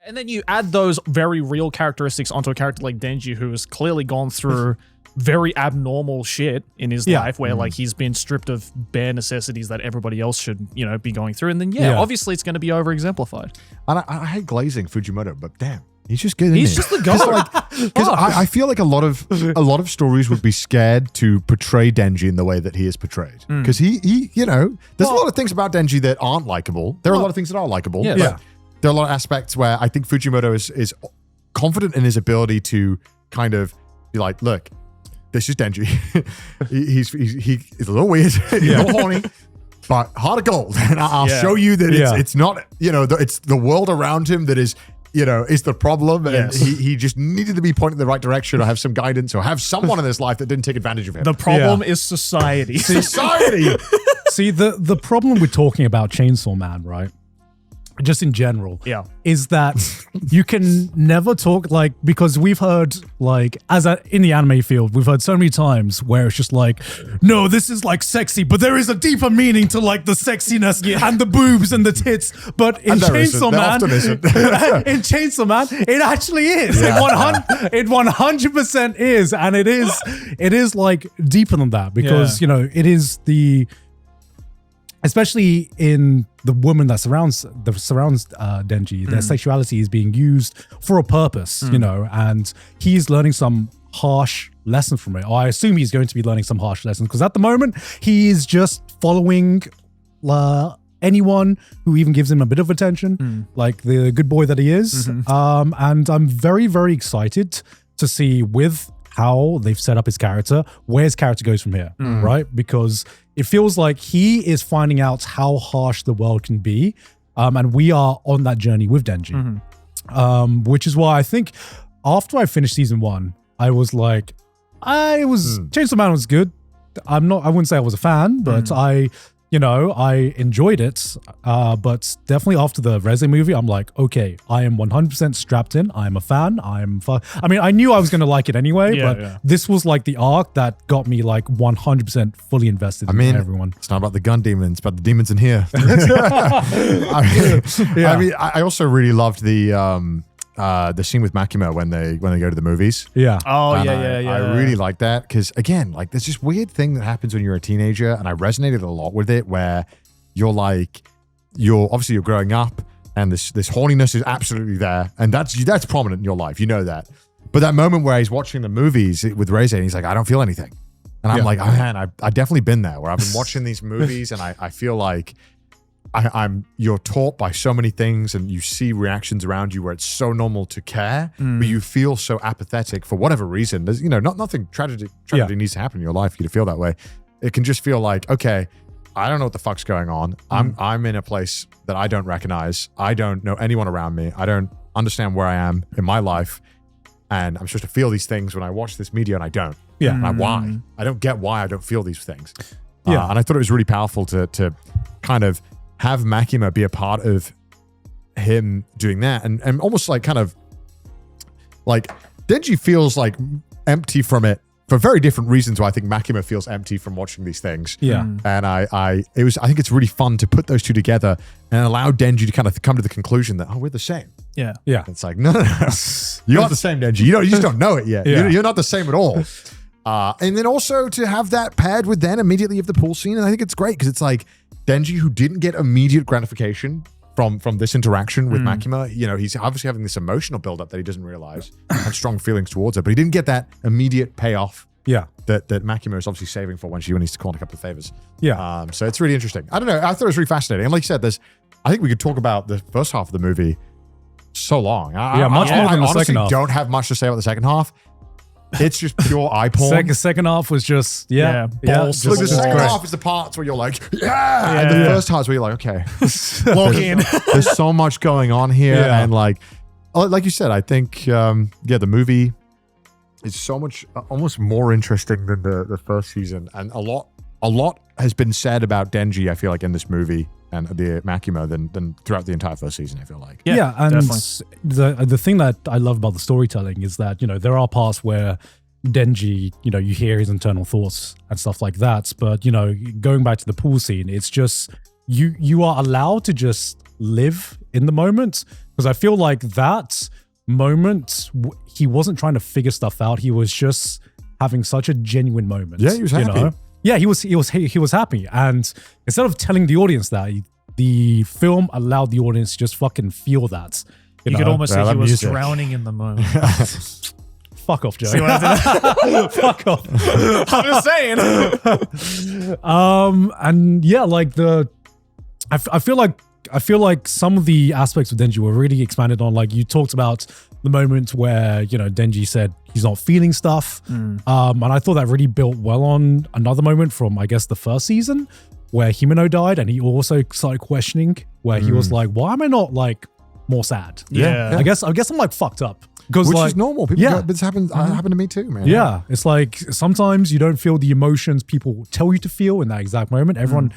And then you add those very real characteristics onto a character like Denji, who has clearly gone through very abnormal shit in his life, where like he's been stripped of bare necessities that everybody else should, be going through. And then obviously it's going to be over exemplified. And I hate glazing Fujimoto, but damn, he's just good. He's just the guy. Because I feel like a lot of stories would be scared to portray Denji in the way that he is portrayed. Because he there's a lot of things about Denji that aren't likable. There are a lot of things that are likable. Yeah. But there are a lot of aspects where I think Fujimoto is confident in his ability to kind of be like, look, this is Denji. he's a little weird, a little horny, but heart of gold. And I'll show you that it's not, it's the world around him that is, is the problem. And he just needed to be pointed in the right direction, or have some guidance, or have someone in his life that didn't take advantage of him. The problem is society. Society. See, the problem with talking about Chainsaw Man, right? Just in general, is that you can never talk because we've heard in the anime field, we've heard so many times where it's just like, no, this is sexy, but there is a deeper meaning to the sexiness and the boobs and the tits. But in Chainsaw Man, in Chainsaw Man, it actually is. It 100% is, and it is deeper than that, because it is especially in the woman that surrounds Denji, their sexuality is being used for a purpose, and he's learning some harsh lessons from it. Or I assume he's going to be learning some harsh lessons, because at the moment he is just following anyone who even gives him a bit of attention, like the good boy that he is. And I'm very, very excited to see with how they've set up his character, where his character goes from here, right? Because it feels like he is finding out how harsh the world can be, and we are on that journey with Denji, which is why I think after I finished season 1, I was like, Chainsaw Man was good. I wouldn't say I was a fan, but I enjoyed it. But definitely after the Reze movie, I'm like, okay, I am 100% strapped in. I'm a fan. I mean, I knew I was going to like it anyway, but this was the arc that got me 100% fully invested in everyone. It's not about the gun demons, it's about the demons in here. I also really loved the scene with Makima when they go to the movies. Yeah. Oh, and yeah. I really like that, because again, there's this weird thing that happens when you're a teenager, and I resonated a lot with it, where you're growing up, and this horniness is absolutely there, and that's prominent in your life, that. But that moment where he's watching the movies with Reze, and he's like, I don't feel anything, and I'm like, oh man, I've definitely been there, where I've been watching these movies, and I feel like you're taught by so many things, and you see reactions around you where it's so normal to care, but you feel so apathetic for whatever reason. There's nothing tragedy needs to happen in your life for you to feel that way. It can just feel like, okay, I don't know what the fuck's going on. I'm in a place that I don't recognize. I don't know anyone around me. I don't understand where I am in my life, and I'm supposed to feel these things when I watch this media, and I don't. Why? I don't get why I don't feel these things. And I thought it was really powerful to kind of have Makima be a part of him doing that, and almost Denji feels empty from it for very different reasons. Why I think Makima feels empty from watching these things. And I think it's really fun to put those two together and allow Denji to kind of come to the conclusion that, we're the same. Yeah. It's like, no. You're not the same, Denji. You just don't know it yet. You're not the same at all. And then also to have that paired with then immediately of the pool scene, and I think it's great, because it's like Denji, who didn't get immediate gratification from this interaction with Makima, he's obviously having this emotional buildup that he doesn't realize, and strong feelings towards her, but he didn't get that immediate payoff that Makima is obviously saving for when she needs to call in a couple of favors. So it's really interesting. I don't know. I thought it was really fascinating. And like you said, I think we could talk about the first half of the movie so long. Much more than the second half. I don't have much to say about the second half. It's just pure eye porn. Second half was just Look, the second half is the parts where you're like, and the first half is where you're like, okay, log in. There's so much going on here, and like you said, I think the movie is so much almost more interesting than the first season, and a lot has been said about Denji, I feel like, in this movie and the Makima than throughout the entire first season, I feel like. Yeah, and the thing that I love about the storytelling is that, there are parts where Denji, you hear his internal thoughts and stuff like that, but, going back to the pool scene, it's just, you are allowed to just live in the moment, Because I feel like that moment, he wasn't trying to figure stuff out. He was just having such a genuine moment. Yeah, he was happy. You know? Yeah, he was happy. And instead of telling the audience that, the film allowed the audience to just fucking feel that. You could almost say he was drowning in the moment. Fuck off, Joe. See what I did? Fuck off. I'm just saying. And yeah, like I feel like some of the aspects of Denji were really expanded on. Like you talked about the moment where, Denji said he's not feeling stuff. And I thought that really built well on another moment from, I guess, the first season where Himeno died, and he also started questioning where he was like, why am I not like more sad? Yeah. I guess I'm like fucked up. Which is normal. This happened to me too, man. Yeah. It's like sometimes you don't feel the emotions people tell you to feel in that exact moment. Everyone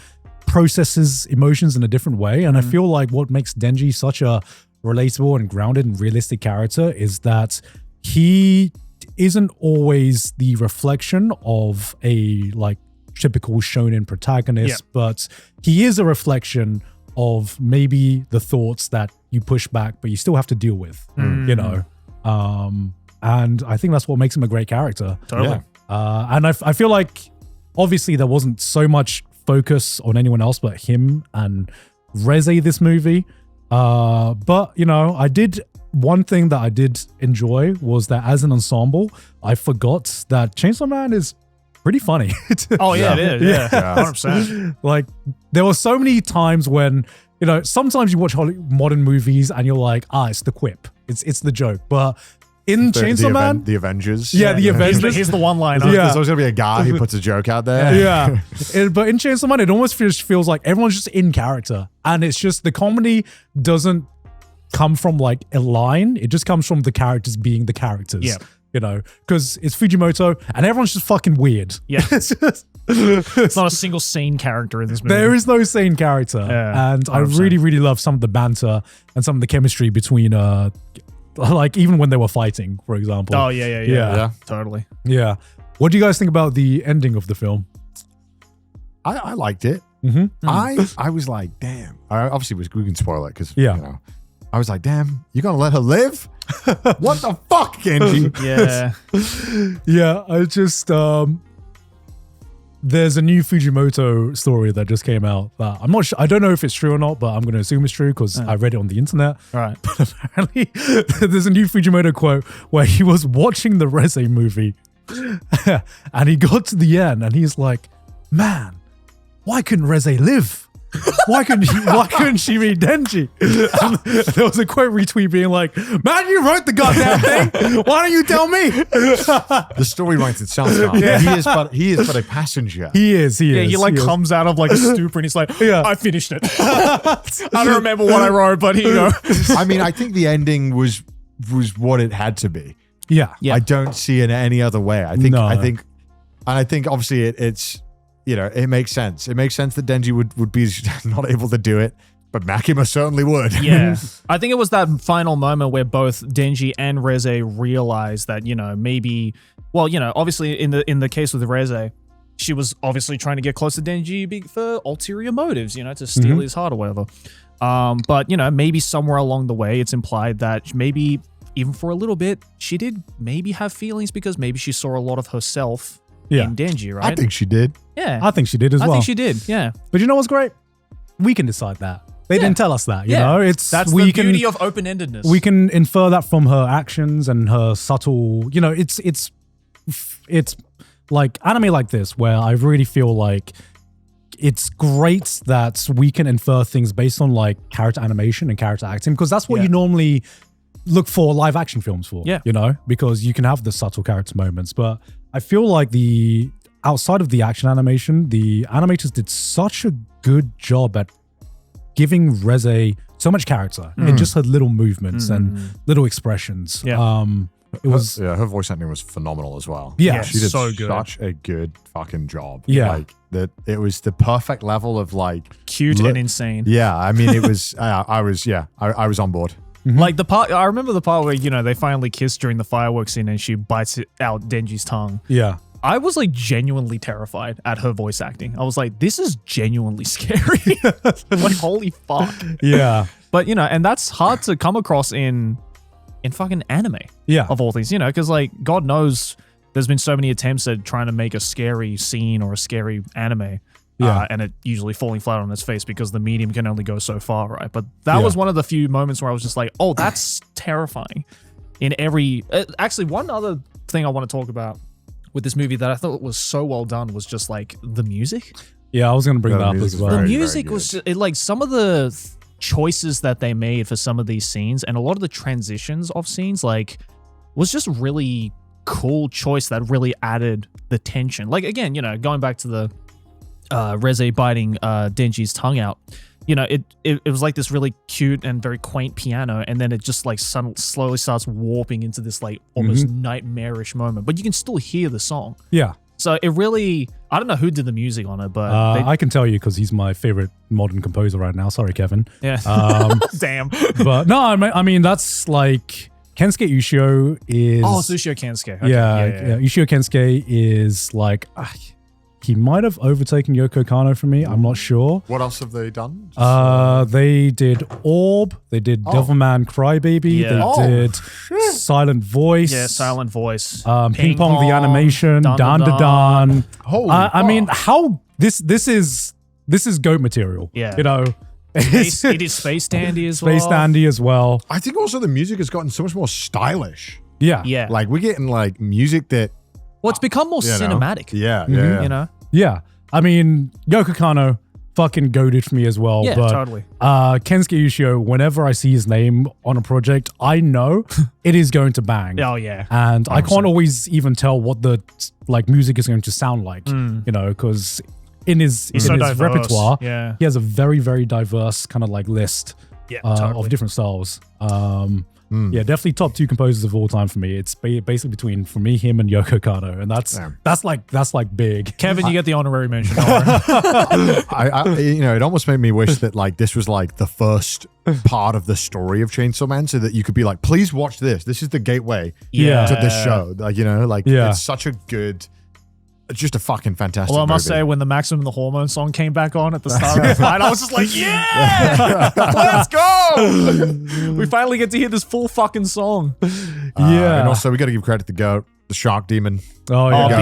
processes emotions in a different way. And I feel like what makes Denji such a relatable and grounded and realistic character is that he isn't always the reflection of a like typical shonen protagonist, but he is a reflection of maybe the thoughts that you push back, but you still have to deal with, and I think that's what makes him a great character. Totally. And I feel like obviously there wasn't so much focus on anyone else but him and Reze this movie. But one thing that I did enjoy was that as an ensemble, I forgot that Chainsaw Man is pretty funny. Oh yeah, it is. Yeah, 100%. Like there were so many times when, sometimes you watch modern movies and you're like, it's the quip. It's the joke. But in Chainsaw Man, the Avengers. Yeah, the Avengers. Here's the one line. There's always gonna be a guy who puts a joke out there. Yeah. But in Chainsaw Man, it almost feels like everyone's just in character. And it's just the comedy doesn't come from like a line. It just comes from the characters being the characters. Yeah. Because it's Fujimoto and everyone's just fucking weird. Yeah. It's not a single sane character in this movie. There is no sane character. Yeah, and I really, really love some of the banter and some of the chemistry between, like even when they were fighting, for example. Oh, yeah. Totally. Yeah. What do you guys think about the ending of the film? I liked it. I was like, damn. Obviously, we can spoil it because, I was like, damn, you gonna let her live? What the fuck, Genji? Yeah. Yeah, I just, there's a new Fujimoto story that just came out that I'm not sure, I don't know if it's true or not, but I'm going to assume it's true because I read it on the internet. Right. But apparently there's a new Fujimoto quote where he was watching the Reze movie and he got to the end and he's like, man, why couldn't Reze live? Why couldn't she be Denji? And there was a quote retweet being like, man, you wrote the goddamn thing. Why don't you tell me? The story writes itself now. Yeah. He is but a passenger. He is. Yeah, he comes out of like a stupor and he's like, I finished it. I don't remember what I wrote, but here you go. I mean, I think the ending was what it had to be. Yeah. I don't see it any other way. I think obviously it's, it makes sense. It makes sense that Denji would be not able to do it, but Makima certainly would. Yeah. I think it was that final moment where both Denji and Reze realized that, maybe, obviously in the case with Reze, she was obviously trying to get close to Denji for ulterior motives, to steal his heart or whatever. But, maybe somewhere along the way, it's implied that maybe even for a little bit, she did maybe have feelings because maybe she saw a lot of herself in Denji, right? I think she did. Yeah. I think she did as well. I think she did, yeah. But you know what's great? We can decide that. They didn't tell us that, you know? That's the beauty of open-endedness. We can infer that from her actions and her subtle, it's like anime like this where I really feel like it's great that we can infer things based on like character animation and character acting because that's what you normally look for live action films for, because you can have the subtle character moments. But I feel like outside of the action animation, the animators did such a good job at giving Reze so much character in just her little movements and little expressions. Yeah. It was her voice acting was phenomenal as well. Yeah, she did so good. such a good fucking job. Yeah. Like that it was the perfect level of like cute and insane. Yeah, I mean it was I was on board. Like the part, I remember the part where, they finally kiss during the fireworks scene and she bites out Denji's tongue. Yeah. I was like genuinely terrified at her voice acting. I was like, this is genuinely scary. Like, holy fuck. Yeah. But, and that's hard to come across in fucking anime. Yeah. Of all things, because like God knows there's been so many attempts at trying to make a scary scene or a scary anime. Yeah. And it usually falling flat on its face because the medium can only go so far, right? But that was one of the few moments where I was just like, oh, that's terrifying. In every... actually, one other thing I want to talk about with this movie that I thought was so well done was just like the music. Yeah, I was going to bring that up as well. The music was just, like some of the choices that they made for some of these scenes and a lot of the transitions of scenes like was just really cool choice that really added the tension. Like again, going back to the Reze biting Denji's tongue out, it was like this really cute and very quaint piano, and then it just like slowly starts warping into this like almost nightmarish moment, but you can still hear the song. Yeah. So it really, I don't know who did the music on it, but I can tell you because he's my favorite modern composer right now. Sorry, Kevin. Yeah. Damn. But no, I mean that's like Kensuke Ushio is. Oh, it's Ushio Kensuke. Okay. Yeah. Ushio Kensuke is like. He might have overtaken Yoko Kanno for me. I'm not sure. What else have they done? They did Orb. They did Devilman Crybaby. Yeah. They did Silent Voice. Yeah, Silent Voice. Ping Pong the animation. Dan Da Dan. Holy I mean, how this is GOAT material. Yeah. He did Space Dandy as well. Space Dandy as well. I think also the music has gotten so much more stylish. Yeah. Yeah. Like we're getting like music that. Well, it's become more cinematic. Yeah. Yeah. I mean, Yoko Kanno fucking goated for me as well. Yeah, but, totally. Kensuke Ushio, whenever I see his name on a project, I know it is going to bang. Oh, yeah. And 100%. I can't always even tell what the like music is going to sound like, because in his repertoire, he has a very, very diverse kind of like list of different styles. Yeah, definitely top 2 composers of all time for me. It's basically between, for me, him and Yoko Kanno, and that's like big. Kevin, you get the honorary mention. It almost made me wish that like this was like the first part of the story of Chainsaw Man, so that you could be like, please watch this. This is the gateway to this show. Like it's such a good. It's just a fucking fantastic Well, I must movie. say, when the Maximum the Hormone song came back on at the start of the fight, I was just like, yeah, let's go. We finally get to hear this full fucking song. And also, we got to give credit to GOAT, the Shark Demon. Oh, yeah.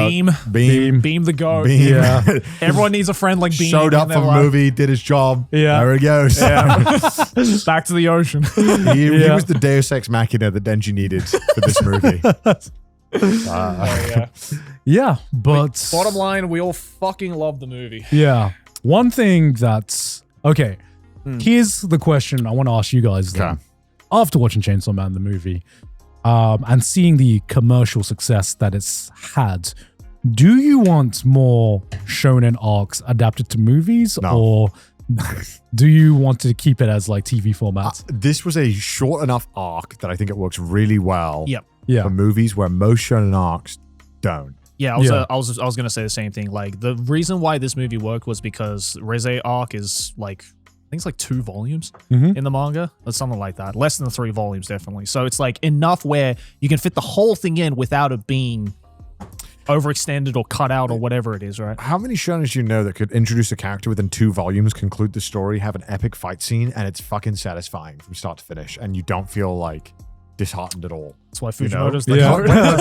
Beam the GOAT. Beam. Yeah. Everyone needs a friend like Beam. Showed up for the movie, did his job. Yeah. There he goes. Yeah. Back to the ocean. He was the Deus Ex Machina that Denji needed for this movie. Yeah, but bottom line, we all fucking love the movie. Yeah. One thing that's okay. Here's the question I want to ask you guys then. Okay. After watching Chainsaw Man the movie, and seeing the commercial success that it's had, do you want more shonen arcs adapted to movies, or do you want to keep it as like TV format? This was a short enough arc that I think it works really well. Yep. Yeah. For movies where most shonen arcs don't. Yeah, I was gonna say the same thing. Like the reason why this movie worked was because Reze arc is like, I think it's like 2 volumes in the manga or something like that. Less than 3 volumes, definitely. So it's like enough where you can fit the whole thing in without it being overextended or cut out or whatever it is, right? How many shonens do you know that could introduce a character within 2 volumes, conclude the story, have an epic fight scene, and it's fucking satisfying from start to finish, and you don't feel like disheartened at all? That's why Fujimoto's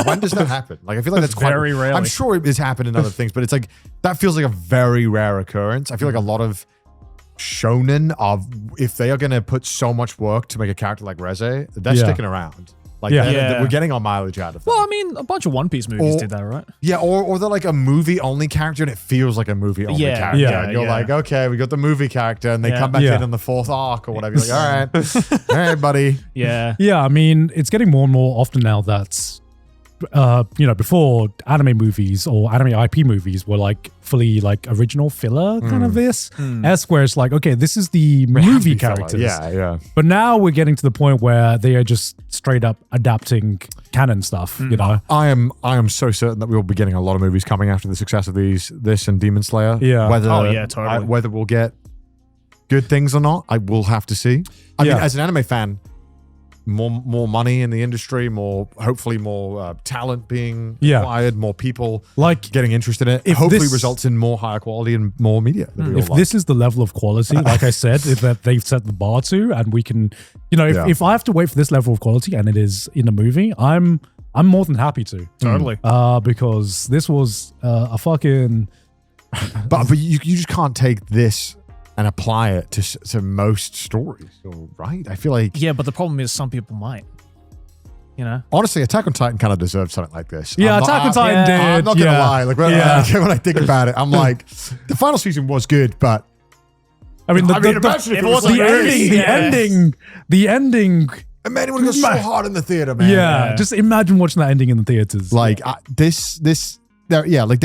when does that happen? Like, I feel like that's quite very rarely. I'm sure it has happened in other things, but it's like that feels like a very rare occurrence. I feel like a lot of shonen if they are going to put so much work to make a character like Reze, they're sticking around. Like, we're getting our mileage out of them. Well, I mean, a bunch of One Piece movies did that, right? Yeah, or they're like a movie-only character, and it feels like a movie-only character. And you're like, okay, we got the movie character, and they come back in the 4th arc or whatever. You're like, all right, buddy. Yeah. Yeah, I mean, it's getting more and more often now that, before anime movies or anime IP movies were like fully like original filler kind of this. Where it's like, okay, this is the movie characters. Yeah. But now we're getting to the point where they are just straight up adapting canon stuff, I am so certain that we will be getting a lot of movies coming after the success of this and Demon Slayer. Yeah. Totally. Whether we'll get good things or not, I will have to see. I mean, as an anime fan, more money in the industry, hopefully more talent being acquired, more people getting interested in it. Hopefully results in more higher quality and more media. If this is the level of quality, like I said, that they've set the bar to, and we can, if I have to wait for this level of quality and it is in a movie, I'm more than happy to. Totally. Because this was a fucking. But you just can't take this and apply it to most stories, right? I feel like... Yeah, but the problem is some people might. Honestly, Attack on Titan kind of deserved something like this. Yeah, Attack on Titan did. I'm not going to lie. Like when I think about it, I'm like, the final season was good, but... imagine if it was the ending... Man, it would go so hard in the theater, man. Yeah, just imagine watching that ending in the theaters. Like, there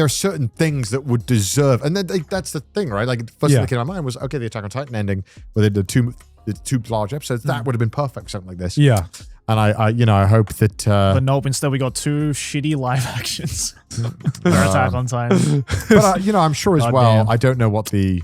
are certain things that would deserve, and then that's the thing, right? Like, the first thing that came to my mind was, okay, the Attack on Titan ending, where they did the two large episodes, that would have been perfect, something like this. Yeah. And I hope that... but nope, instead we got 2 shitty live actions for Attack on Titan. But, I'm sure as well, I don't know what the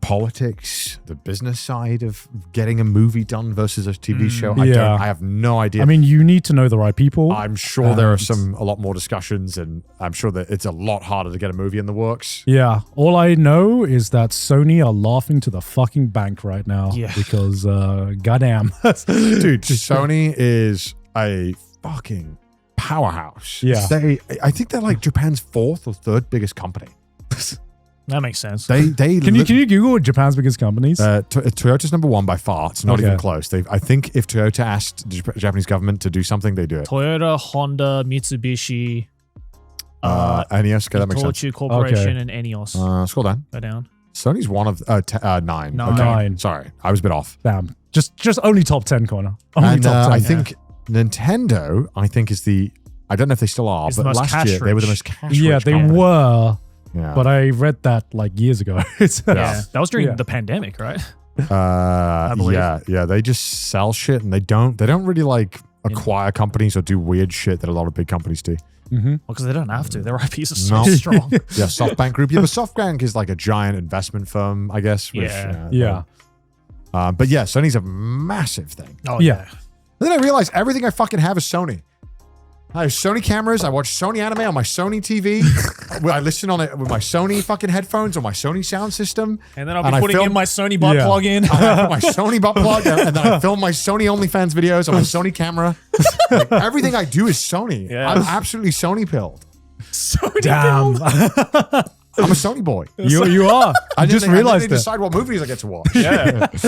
politics, the business side of getting a movie done versus a TV show. I have no idea. I mean, you need to know the right people. I'm sure there are a lot more discussions, and I'm sure that it's a lot harder to get a movie in the works. Yeah. All I know is that Sony are laughing to the fucking bank right now. Yeah. Because, goddamn. Dude, Sony is a fucking powerhouse. Yeah. I think they're like Japan's 4th or 3rd biggest company. That makes sense. Can you Google Japan's biggest companies? Toyota's number 1 by far. It's not even close. I think if Toyota asked the Japanese government to do something, they do it. Toyota, Honda, Mitsubishi, ENEOS. Okay, that makes sense. Itochu Corporation and ENEOS. Scroll down. Go down. Sony's one of 9. No. Okay. 9. Sorry, I was a bit off. Damn. Just only top 10, Connor. Only And top 10. I think Nintendo, is the... I don't know if they still are, but last year they were the most cash-rich. Yeah, they company. were. Yeah. But I read that like years ago. That was during the pandemic, right? I believe. Yeah. They just sell shit, and they don't really like acquire companies or do weird shit that a lot of big companies do. Mm-hmm. Well, because they don't have to. Their IPs are so strong. Yeah, SoftBank Group. Yeah, but SoftBank is like a giant investment firm, I guess. Which, Yeah. But yeah, Sony's a massive thing. Oh yeah. And then I realized everything I fucking have is Sony. I have Sony cameras. I watch Sony anime on my Sony TV. I listen on it with my Sony fucking headphones on my Sony sound system. And then I'll be putting in my Sony butt plug in. I put my Sony butt plug, and then I film my Sony OnlyFans videos on my Sony camera. Like, everything I do is Sony. Yeah. I'm absolutely Sony pilled. Sony Damn. I'm a Sony boy. You are. I just realized that. Decide what movies I get to watch. Yeah. It's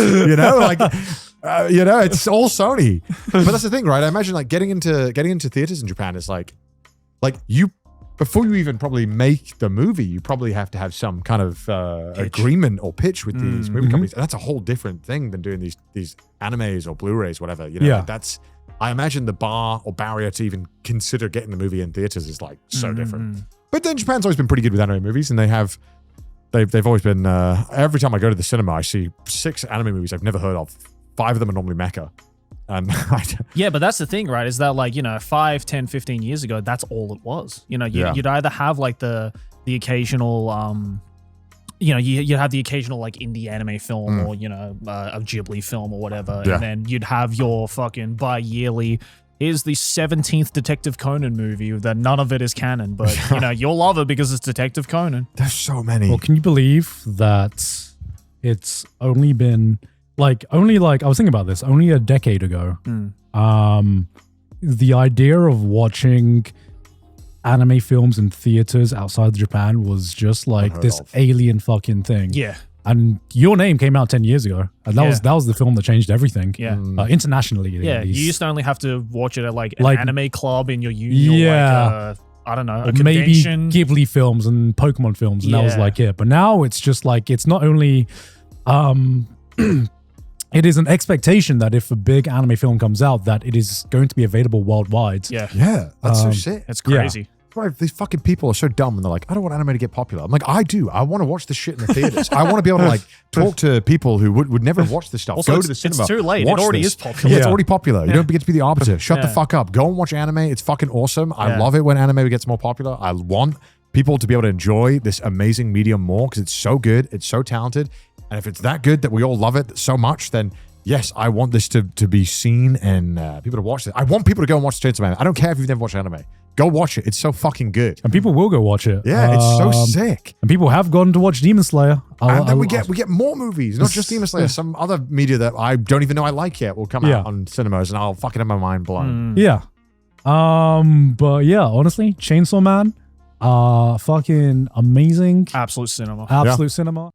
all Sony. But that's the thing, right? I imagine like getting into theaters in Japan is like you, before you even probably make the movie, you probably have to have some kind of agreement or pitch with these movie companies. And that's a whole different thing than doing these animes or Blu-rays, whatever. I imagine the bar or barrier to even consider getting the movie in theaters is like so different. But then Japan's always been pretty good with anime movies, and they've always been. Every time I go to the cinema, I see 6 anime movies I've never heard of. 5 of them are normally mecha. And yeah, but that's the thing, right? Is that like 5, 10, 15 years ago, that's all it was. You'd either have like the occasional you'd have the occasional like indie anime film or a Ghibli film or whatever, and then you'd have your fucking bi-yearly. Here's the 17th Detective Conan movie that none of it is canon, but you'll love it because it's Detective Conan. There's so many. Well, can you believe that it's only been I was thinking about this only a decade ago. The idea of watching anime films in theaters outside of Japan was just like this alien fucking thing. Yeah. And Your Name came out 10 years ago. And that was the film that changed everything. Yeah. Internationally. Yeah. You used to only have to watch it at like an anime club in your uni or I don't know, a convention. Maybe Ghibli films and Pokemon films. And that was like it. But now it's just like, it's not only, it is an expectation that if a big anime film comes out, that it is going to be available worldwide. Yeah. Yeah. That's so sick. It's crazy. Why these fucking people are so dumb and they're like, I don't want anime to get popular. I'm like, I do. I want to watch this shit in the theaters. I want to be able to like talk to people who would never watch this stuff. Also, go to the cinema. It's too late. It already is popular. Yeah, it's already popular. You don't get to be the arbiter. Shut the fuck up. Go and watch anime. It's fucking awesome. I love it when anime gets more popular. I want people to be able to enjoy this amazing medium more because it's so good. It's so talented. And if it's that good that we all love it so much, then yes, I want this to be seen and people to watch it. I want people to go and watch Chainsaw Man. I don't care if you've never watched anime. Go watch it. It's so fucking good. And people will go watch it. Yeah, it's so sick. And people have gone to watch Demon Slayer. And then we get more movies, not just Demon Slayer. Some other media that I don't even know I like yet will come out on cinemas, and I'll fucking have my mind blown. Yeah. But yeah, honestly, Chainsaw Man, fucking amazing. Absolute cinema. Absolute cinema.